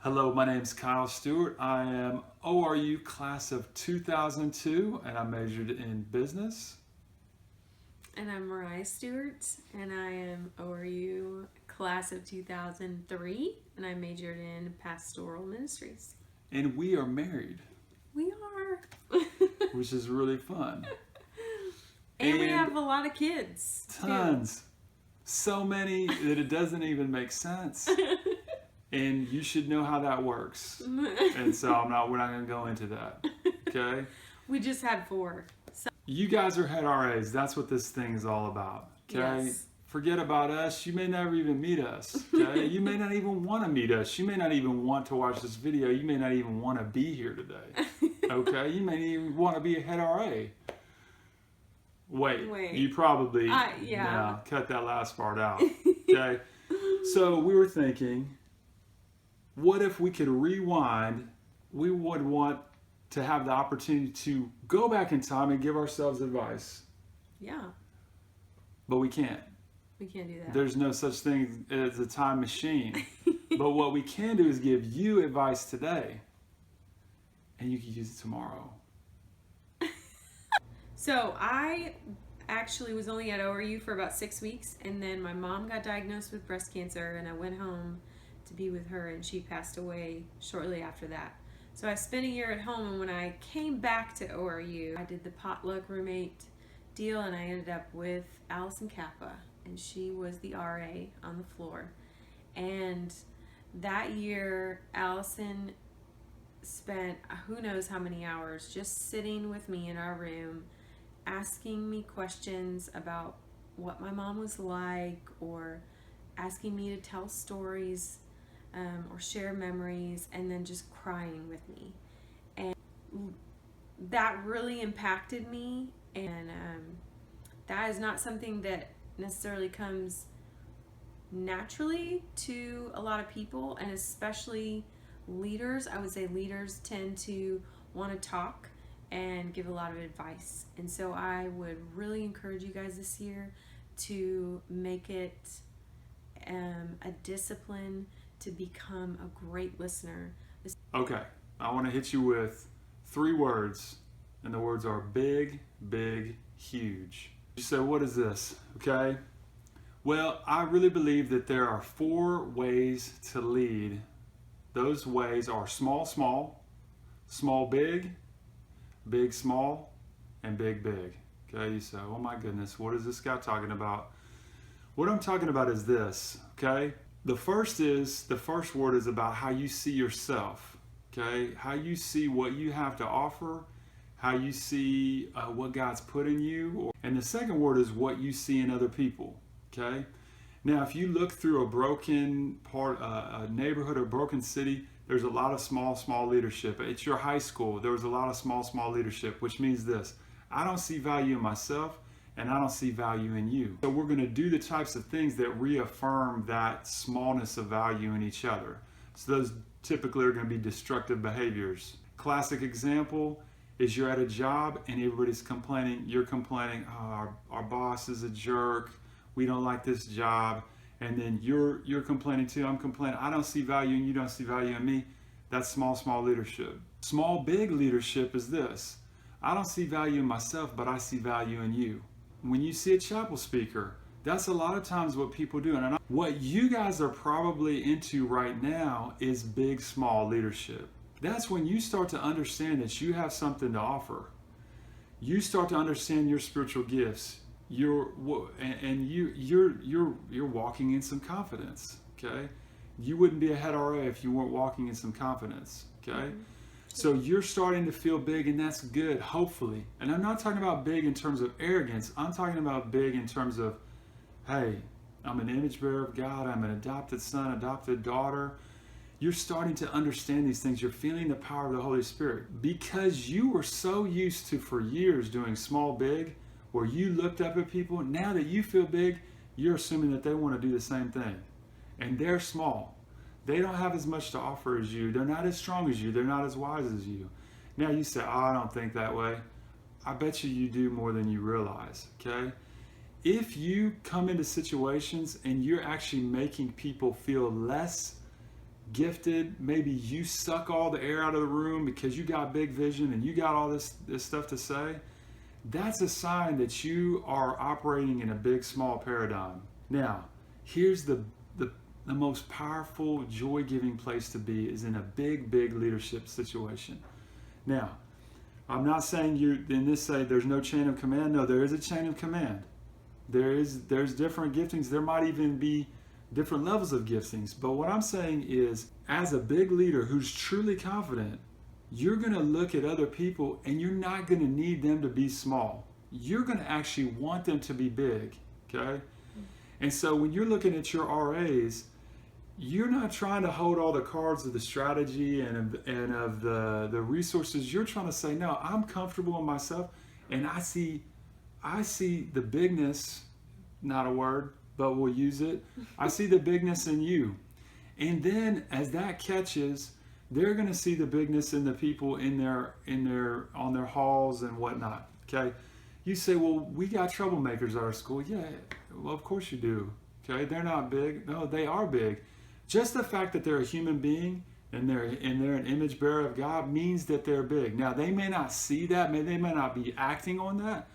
Hello, my name is Moriah Stewart. I am ORU class of 2002 and I majored in business. And I'm Moriah Stewart, and I am ORU class of 2003, and I majored in pastoral ministries. And we are married, We are. which is really fun. And we have a lot of kids. Tons. So many that it doesn't even make sense. And you should know how that works. And so we're not going to go into that. Okay? We just had 4. So, You guys are head RAs. That's what this thing is all about. Okay? yes. Forget about us. You may never even meet us. Okay? You may not even want to meet us. You may not even want to watch this video. You may not even want to be here today. Okay? You may even want to be a head RA. Wait. You probably yeah. cut that last part out. Okay? So we were thinking, what if we could rewind? We would want to have the opportunity to go back in time and give ourselves advice. Yeah. But we can't. We can't do that. There's no such thing as a time machine. But what we can do is give you advice today, and you can use it tomorrow. So I actually was only at ORU for about 6 weeks, and then my mom got diagnosed with breast cancer, and I went home to be with her, and she passed away shortly after that. So I spent a year at home, and when I came back to ORU, I did the potluck roommate deal, and I ended up with Allison Kappa, and she was the RA on the floor. And that year, Allison spent who knows how many hours just sitting with me in our room, asking me questions about what my mom was like, or asking me to tell stories or share memories, and then just crying with me. And that really impacted me, and that is not something that necessarily comes naturally to a lot of people, and especially leaders. I would say leaders tend to want to talk and give a lot of advice. And so I would really encourage you guys this year to make it a discipline to become a great listener. Okay, I want to hit you with 3 words, and the words are big, big, huge. You say, what is this? Okay. Well, I really believe that there are 4 ways to lead. Those ways are small, small, small, big, big, small, and big, big. Okay, you say, oh my goodness, what is this guy talking about? What I'm talking about is this, okay? The first word is about how you see yourself, okay? How you see what you have to offer, how you see what God's put in you. And the second word is what you see in other people, okay? Now, if you look through a broken a neighborhood or broken city, there's a lot of small leadership. At your high school, there was a lot of small leadership, which means this: I don't see value in myself, and I don't see value in you. So we're going to do the types of things that reaffirm that smallness of value in each other. So those typically are going to be destructive behaviors. Classic example is you're at a job and everybody's complaining. You're complaining, oh, our boss is a jerk. We don't like this job. And then you're complaining too. I'm complaining. I don't see value and you don't see value in me. That's small leadership. Small big leadership is this: I don't see value in myself, but I see value in you. When you see a chapel speaker, that's a lot of times what people do. And what you guys are probably into right now is big, small leadership. That's when you start to understand that you have something to offer. You start to understand your spiritual gifts. You're walking in some confidence. Okay, you wouldn't be a head RA if you weren't walking in some confidence. Okay. Mm-hmm. So you're starting to feel big, and that's good, hopefully. And I'm not talking about big in terms of arrogance. I'm talking about big in terms of, hey, I'm an image bearer of God. I'm an adopted son, adopted daughter. You're starting to understand these things. You're feeling the power of the Holy Spirit because you were so used to, for years, doing small, big, where you looked up at people. Now that you feel big, you're assuming that they want to do the same thing. And they're small. They don't have as much to offer as you. They're not as strong as you. They're not as wise as you. Now you say, oh, I don't think that way. I bet you do more than you realize, okay? If you come into situations and you're actually making people feel less gifted, maybe you suck all the air out of the room because you got big vision and you got all this stuff to say, that's a sign that you are operating in a big small paradigm. Now, here's the most powerful, joy-giving place to be is in a big leadership situation. Now, I'm not saying you in this say there's no chain of command. No, there is a chain of command. There's different giftings. There might even be different levels of giftings. But what I'm saying is, as a big leader who's truly confident, you're going to look at other people and you're not going to need them to be small. You're going to actually want them to be big, okay? And so when you're looking at your RAs, you're not trying to hold all the cards of the strategy and of the resources. You're trying to say, no, I'm comfortable in myself, and I see the bigness, not a word, but we'll use it. I see the bigness in you. And then as that catches, they're going to see the bigness in the people on their halls and whatnot. Okay. You say, well, we got troublemakers at our school. Yeah, well, of course you do. Okay. They're not big. No, they are big. Just the fact that they're a human being and they're an image bearer of God means that they're big. Now, they may not see that. They may not be acting on that.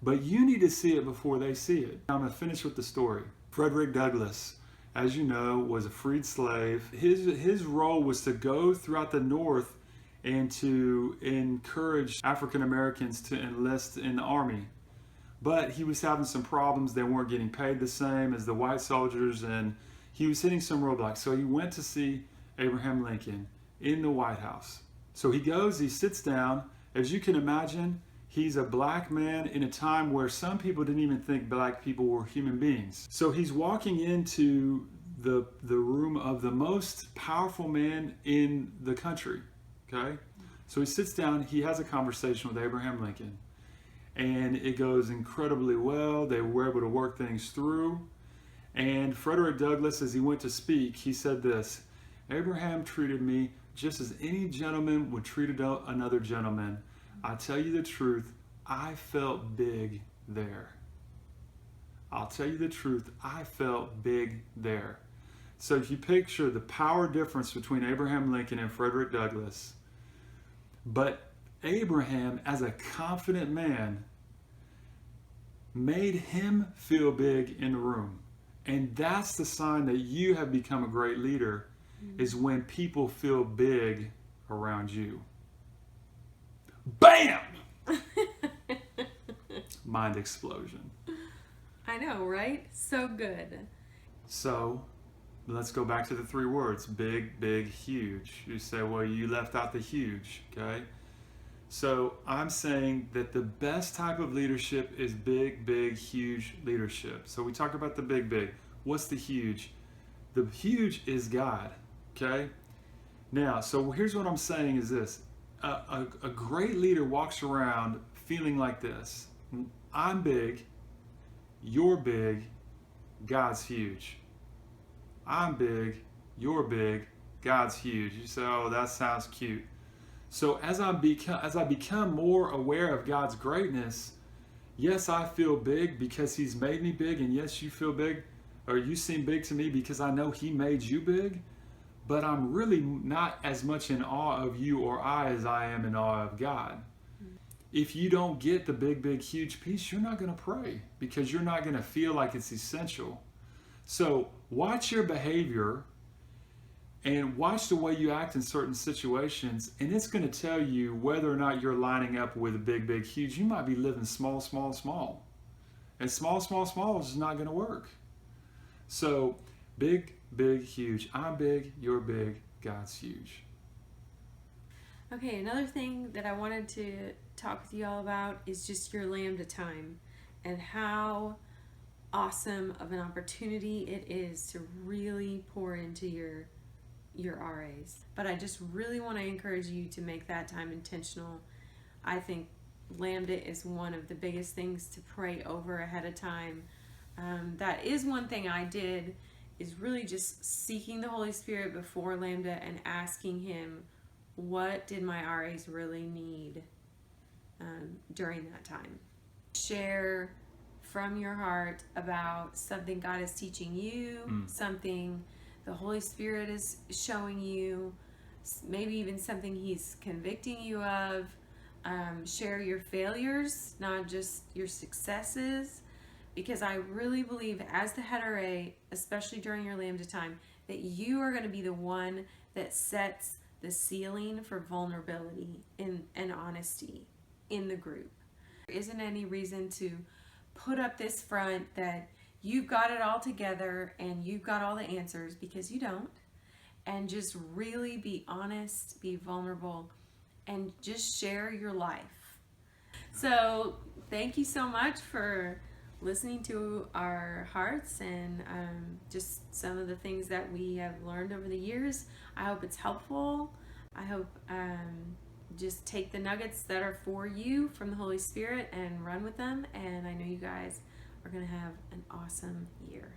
But you need to see it before they see it. I'm going to finish with the story. Frederick Douglass, as you know, was a freed slave. His role was to go throughout the North and to encourage African Americans to enlist in the army. But he was having some problems. They weren't getting paid the same as the white soldiers, and he was hitting some roadblocks. So he went to see Abraham Lincoln in the White House. So he goes, he sits down. As you can imagine, he's a black man in a time where some people didn't even think black people were human beings. So he's walking into the room of the most powerful man in the country, okay? So he sits down, he has a conversation with Abraham Lincoln, and it goes incredibly well. They were able to work things through. And Frederick Douglass, as he went to speak, he said this: Abraham treated me just as any gentleman would treat another gentleman. I tell you the truth, I felt big there. I'll tell you the truth, I felt big there. So if you picture the power difference between Abraham Lincoln and Frederick Douglass, but Abraham, as a confident man, made him feel big in the room. And that's the sign that you have become a great leader, is when people feel big around you. Bam! Mind explosion. I know, right? So good. So, let's go back to the three words. Big, huge. You say, well, you left out the huge, okay? So, I'm saying that the best type of leadership is big, huge leadership. So, we talked about the big. What's the huge? The huge is God, okay? Now, so here's what I'm saying is this. A great leader walks around feeling like this: I'm big, you're big, God's huge. I'm big, you're big, God's huge. You say, oh, that sounds cute. So as I become more aware of God's greatness, yes, I feel big because He's made me big, and yes, you feel big, or you seem big to me because I know He made you big. But I'm really not as much in awe of you or I as I am in awe of God. If you don't get the big, huge piece, you're not going to pray because you're not going to feel like it's essential. So watch your behavior and watch the way you act in certain situations, and it's going to tell you whether or not you're lining up with big, huge. You might be living small. And small is not going to work. So big, huge. I'm big, you're big, God's huge. Okay, another thing that I wanted to talk with you all about is just your Lambda time and how awesome of an opportunity it is to really pour into your RAs. But I just really want to encourage you to make that time intentional. I think Lambda is one of the biggest things to pray over ahead of time. That is one thing I did, is really just seeking the Holy Spirit before Lambda and asking Him, what did my RAs really need during that time? Share from your heart about something God is teaching you, something the Holy Spirit is showing you, maybe even something He's convicting you of. Share your failures, not just your successes, because I really believe as the head RA, especially during your Lambda time, that you are going to be the one that sets the ceiling for vulnerability and honesty in the group. There isn't any reason to put up this front that you've got it all together and you've got all the answers, because you don't. And just really be honest, be vulnerable, and just share your life. So thank you so much for listening to our hearts and just some of the things that we have learned over the years. I hope it's helpful. I hope just take the nuggets that are for you from the Holy Spirit and run with them. And I know you guys are going to have an awesome year.